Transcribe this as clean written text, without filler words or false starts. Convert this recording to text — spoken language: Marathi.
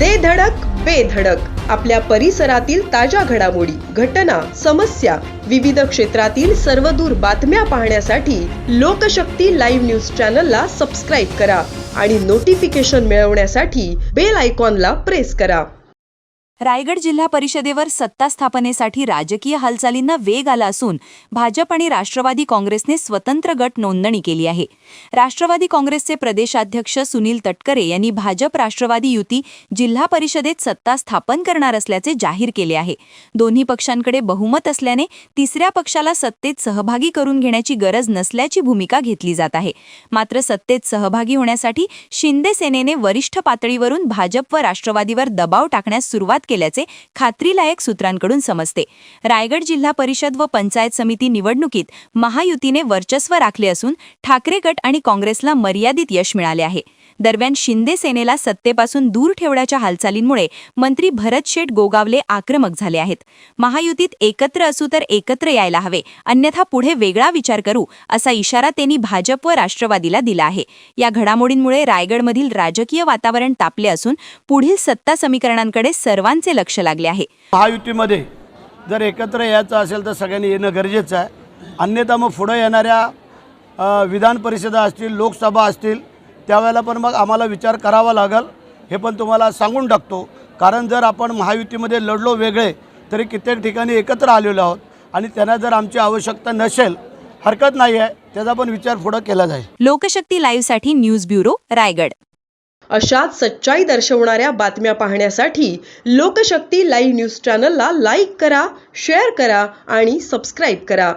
दे धडक बेधडक आपल्या परिसरातील ताज्या घडामोडी, घटना, समस्या, विविध क्षेत्रातील सर्वदूर बातम्या पाहण्यासाठी लोकशक्ती लाईव्ह न्यूज चॅनलला सबस्क्राईब करा आणि नोटिफिकेशन मिळवण्यासाठी बेल आयकॉनला प्रेस करा. रायगड जिल्हा परिषदेवर सत्ता स्थापनेसाठी राजकीय हालचालींना वेग आला असून भाजप आणि राष्ट्रवादी काँग्रेसने स्वतंत्र गट नोंदणी केली आहे. राष्ट्रवादी काँग्रेसचे प्रदेशाध्यक्ष सुनील तटकरे यांनी भाजप राष्ट्रवादी युती जिल्हा परिषदेत सत्ता स्थापन करणार असल्याचे जाहीर केले आहे. दोन्ही पक्षांकडे बहुमत असल्याने तिसऱ्या पक्षाला सत्तेत सहभागी करून घेण्याची गरज नसल्याची भूमिका घेतली जात आहे. मात्र सत्तेत सहभागी होण्यासाठी शिंदे सेनेने वरिष्ठ पातळीवरून भाजप व राष्ट्रवादीवर दबाव टाकण्यास सुरुवात केल्याचे खात्रीलायक सूत्रांकडून समजते. रायगड जिल्हा परिषद व पंचायत समिती निवडणुकीत महायुतीने वर्चस्व राखले असून ठाकरे गट आणि काँग्रेसला मर्यादित यश मिळाले आहे. दरम्यान शिंदे सेनेला सत्तेपासून दूर ठेवण्याच्या हालचालींमुळे मंत्री भरत शेठ गोगावले आक्रमक झाले आहेत. महायुतीत एकत्र असू तर एकत्र यायला हवे, अन्यथा पुढे वेगळा विचार करू असा इशारा त्यांनी भाजप व राष्ट्रवादीला दिला आहे. या घडामोडींमुळे रायगडमधील राजकीय वातावरण तापले असून पुढील सत्ता समीकरणांकडे सर्वांचे लक्ष लागले आहे. महायुतीमध्ये जर एकत्र यायचं असेल तर सगळ्यांनी येणं गरजेचं आहे. अन्यथा मग पुढे येणाऱ्या विधान परिषदा असतील, लोकसभा असतील, त्यावेळेला पण मग आम्हाला विचार करावा लागेल, हे पण तुम्हाला सांगून टाकतो. कारण जर आपण महायुतीमध्ये लढलो वेगळे तरी कित्येक ठिकाणी एकत्र आलेलो आहोत आणि त्यांना जर आमची आवश्यकता नसेल, हरकत नाही आहे, त्याचा पण विचार पुढे केला जाईल. लोकशक्ती लाईव्हसाठी न्यूज ब्युरो, रायगड. अशाच सच्चाई दर्शवणाऱ्या बातम्या पाहण्यासाठी लोकशक्ती लाईव्ह न्यूज चॅनलला लाईक करा, शेअर करा आणि सबस्क्राईब करा.